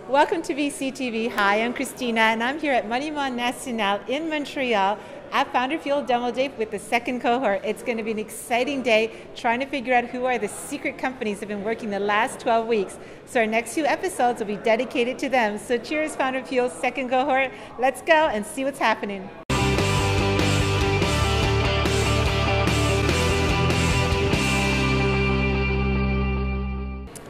Welcome to VCTV. Hi, I'm Kristina, and I'm here at Monument National in Montreal at FounderFuel Demo Day with the second cohort. It's going to be an exciting day trying to figure out who are the secret companies that have been working the last 12 weeks. So our next few episodes will be dedicated to them. So cheers, FounderFuel's second cohort. Let's go and see what's happening.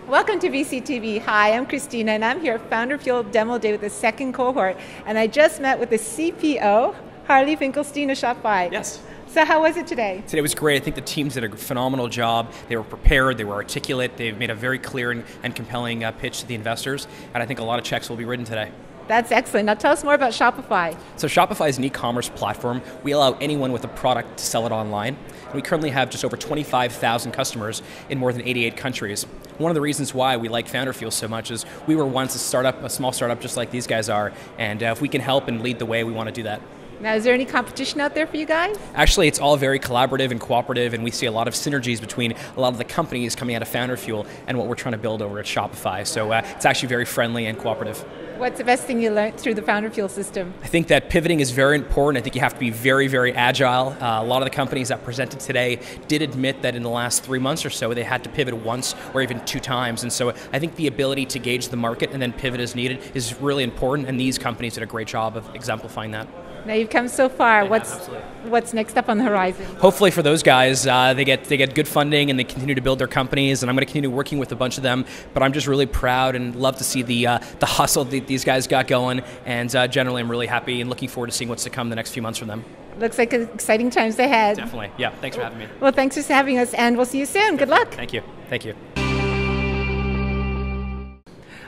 Welcome to VCTV. Hi, I'm Kristina, and I'm here at FounderFuel Demo Day with the second cohort. And I just met with the CPO, Harley, Finkelstein of Shopify. Yes. So how was it today? Today was great. I think the teams did a phenomenal job. They were prepared, they were articulate, they've made a very clear and compelling pitch to the investors, and I think a lot of checks will be written today. That's excellent. Now tell us more about Shopify. So Shopify is an e-commerce platform. We allow anyone with a product to sell it online. And we currently have just over 25,000 customers in more than 88 countries. One of the reasons why we like FounderFuel so much is we were once a startup, a small startup just like these guys are, and if we can help and lead the way, we want to do that. Now, is there any competition out there for you guys? Actually, it's all very collaborative and cooperative, and we see a lot of synergies between a lot of the companies coming out of FounderFuel and what we're trying to build over at Shopify. So it's actually very friendly and cooperative. What's the best thing you learned through the FounderFuel system? I think that pivoting is very important. I think you have to be very, very agile. A lot of the companies that presented today did admit that in the last 3 months or so, they had to pivot once or even 2 times. And so I think the ability to gauge the market and then pivot as needed is really important, and these companies did a great job of exemplifying that. Now you've come so far. What's next up on the horizon? Hopefully for those guys, they get good funding and they continue to build their companies, and I'm going to continue working with a bunch of them. But I'm just really proud and love to see the hustle that these guys got going, and generally I'm really happy and looking forward to seeing what's to come the next few months from them. Looks like exciting times ahead. Definitely. Yeah. Thanks for having me. Well, thanks for having us, and we'll see you soon. Good luck. Thank you. Thank you.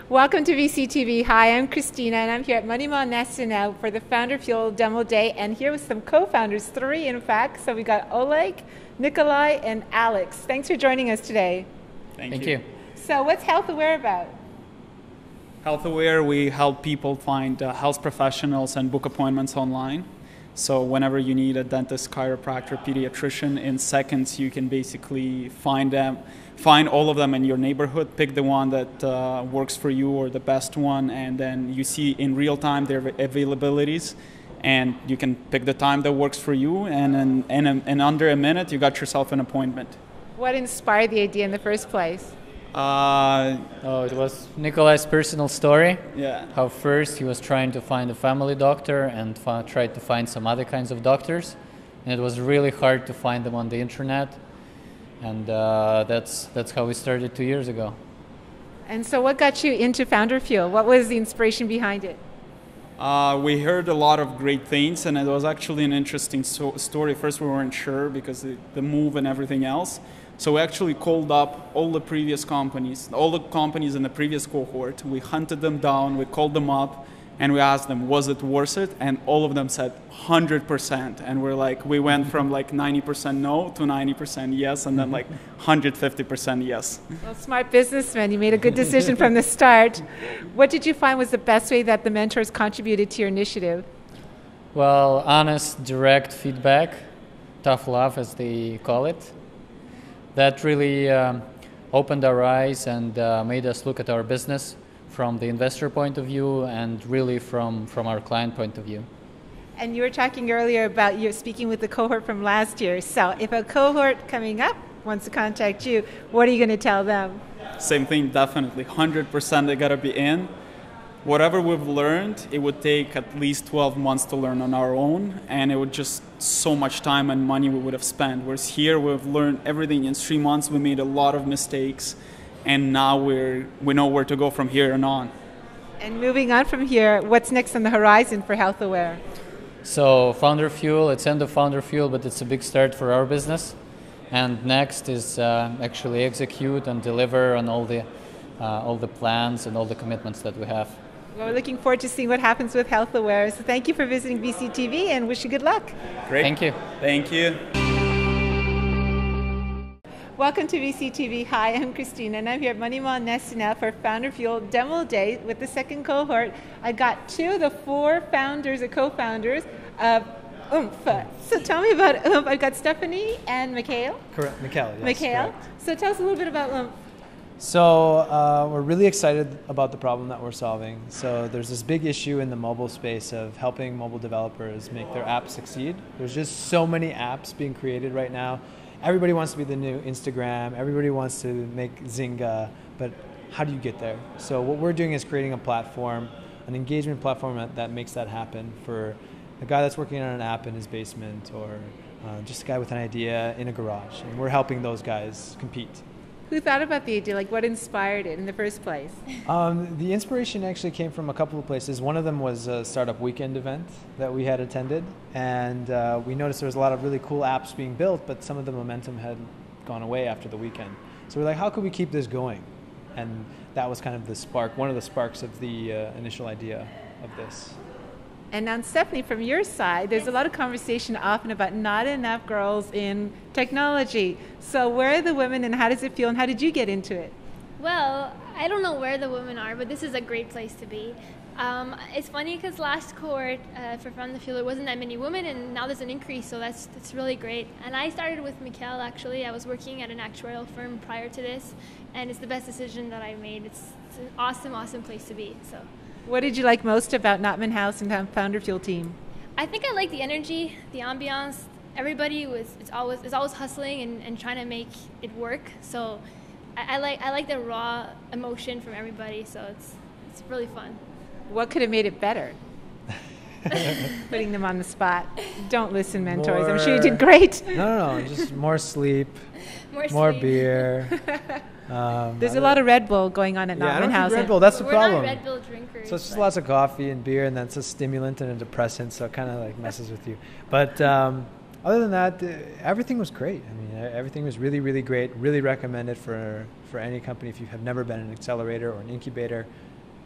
Welcome to VCTV. Hi, I'm Kristina, and I'm here at Monument National for the FounderFuel Demo Day, and here with some co-founders, 3 in fact. So we got Oleg, Nikolai, and Alex. Thanks for joining us today. Thank you. So what's HealthAware about? HealthAware, we help people find health professionals and book appointments online. So whenever you need a dentist, chiropractor, pediatrician, in seconds you can basically find all of them in your neighborhood, pick the one that works for you or the best one, and then you see in real time their availabilities, and you can pick the time that works for you, and in under a minute you got yourself an appointment. What inspired the idea in the first place? It was Nikolai's personal story. Yeah. How first he was trying to find a family doctor and tried to find some other kinds of doctors, and it was really hard to find them on the internet. And that's how we started 2 years ago. And so what got you into FounderFuel? What was the inspiration behind it? We heard a lot of great things, and it was actually an interesting story. First, we weren't sure because the move and everything else. So we actually called up all the previous companies, all the companies in the previous cohort. We hunted them down, we called them up, and we asked them, was it worth it? And all of them said 100%. And we went from 90% no to 90% yes, and then 150% yes. Well, smart businessman, you made a good decision from the start. What did you find was the best way that the mentors contributed to your initiative? Well, honest, direct feedback, tough love as they call it. That really opened our eyes and made us look at our business from the investor point of view and really from our client point of view. And you were talking earlier about you speaking with the cohort from last year. So if a cohort coming up wants to contact you, what are you going to tell them? Same thing, definitely. 100% they got to be in. Whatever we've learned, it would take at least 12 months to learn on our own, and it would just so much time and money we would have spent. Whereas here we've learned everything in 3 months. We made a lot of mistakes, and now we know where to go from here and on. And moving on from here, what's next on the horizon for HealthAware? So FounderFuel, it's end of FounderFuel, but it's a big start for our business. And next is actually execute and deliver on all the plans and all the commitments that we have. Well, we're looking forward to seeing what happens with HealthAware. So thank you for visiting VCTV and wish you good luck. Great. Thank you. Thank you. Welcome to VCTV. Hi, I'm Kristina, and I'm here at Monument National for FounderFuel Demo Day with the second cohort. I got 2 of the 4 founders or co-founders of Ooomf. So tell me about Ooomf. I've got Stephanie and Mikhail. Correct, Mikhail. Yes, Mikhail. correct. So tell us a little bit about Ooomf. So we're really excited about the problem that we're solving. So there's this big issue in the mobile space of helping mobile developers make their apps succeed. There's just so many apps being created right now. Everybody wants to be the new Instagram. Everybody wants to make Zynga, but how do you get there? So what we're doing is creating a platform, an engagement platform that makes that happen for a guy that's working on an app in his basement, or just a guy with an idea in a garage. And we're helping those guys compete. Who thought about the idea? Like, what inspired it in the first place? The inspiration actually came from a couple of places. One of them was a startup weekend event that we had attended, and we noticed there was a lot of really cool apps being built, but some of the momentum had gone away after the weekend. So we're like, how could we keep this going? And that was kind of the spark, one of the sparks of the initial idea of this. And now, Stephanie, from your side, there's a lot of conversation often about not enough girls in technology. So where are the women, and how does it feel, and how did you get into it? Well, I don't know where the women are, but this is a great place to be. It's funny because last cohort for FounderFuel, there wasn't that many women, and now there's an increase, so that's really great. And I started with Mikkel, actually. I was working at an actuarial firm prior to this, and it's the best decision that I made. It's an awesome, awesome place to be. So. What did you like most about Notman House and FounderFuel team? I think I like the energy, the ambiance. Everybody is always hustling and trying to make it work. So I like the raw emotion from everybody. So it's really fun. What could have made it better? Putting them on the spot. Don't listen, mentors. I'm sure you did great. No, just more sleep, more beer. There's a lot of Red Bull going on at Notman House. Red Bull, that's the problem. We're not Red Bull drinkers. So it's just lots of coffee and beer, and that's a stimulant and a depressant, so it kind of like messes with you. But other than that, everything was great. I mean, everything was really, really great. Really recommend it for any company. If you have never been an accelerator or an incubator,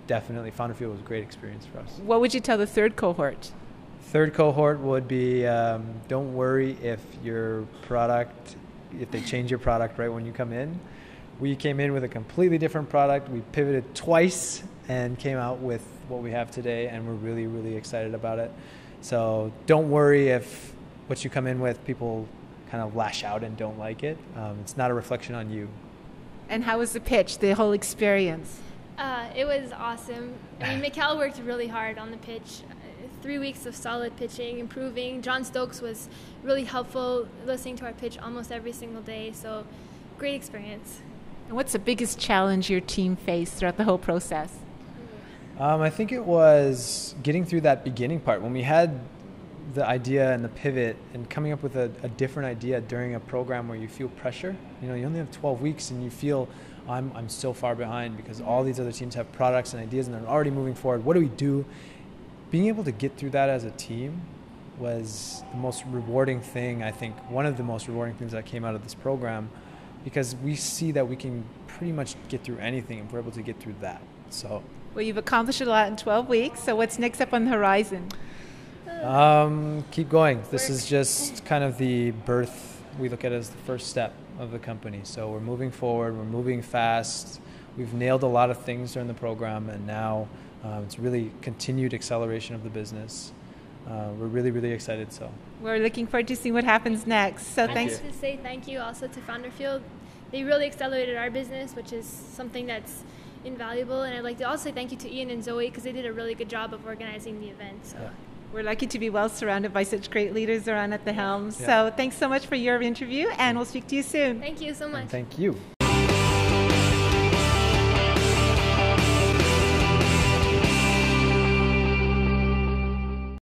definitely FounderFuel was a great experience for us. What would you tell the third cohort? Third cohort would be don't worry if they change your product right when you come in. We came in with a completely different product. We pivoted twice and came out with what we have today, and we're really, really excited about it. So don't worry if what you come in with, people kind of lash out and don't like it. It's not a reflection on you. And how was the pitch, the whole experience? It was awesome. I mean, Mikkel worked really hard on the pitch. 3 weeks of solid pitching, improving. John Stokes was really helpful, listening to our pitch almost every single day. So great experience. And what's the biggest challenge your team faced throughout the whole process? I think it was getting through that beginning part. When we had the idea and the pivot and coming up with a different idea during a program where you feel pressure. You know, you only have 12 weeks and you feel, I'm so far behind because all these other teams have products and ideas and they're already moving forward. What do we do? Being able to get through that as a team was the most rewarding thing, I think, one of the most rewarding things that came out of this program, because we see that we can pretty much get through anything if we're able to get through that. So, well, you've accomplished a lot in 12 weeks, so what's next up on the horizon? Keep going. This is just kind of the birth, we look at it as the first step of the company. So we're moving forward, we're moving fast. We've nailed a lot of things during the program, and now it's really continued acceleration of the business. We're really, really excited. So we're looking forward to seeing what happens next. So thanks. I'd like to say thank you also to FounderFuel. They really accelerated our business, which is something that's invaluable. And I'd like to also say thank you to Ian and Zoe because they did a really good job of organizing the event. So. Yeah. We're lucky to be well surrounded by such great leaders around at the helm. Yeah. So thanks so much for your interview, and we'll speak to you soon. Thank you so much. And thank you.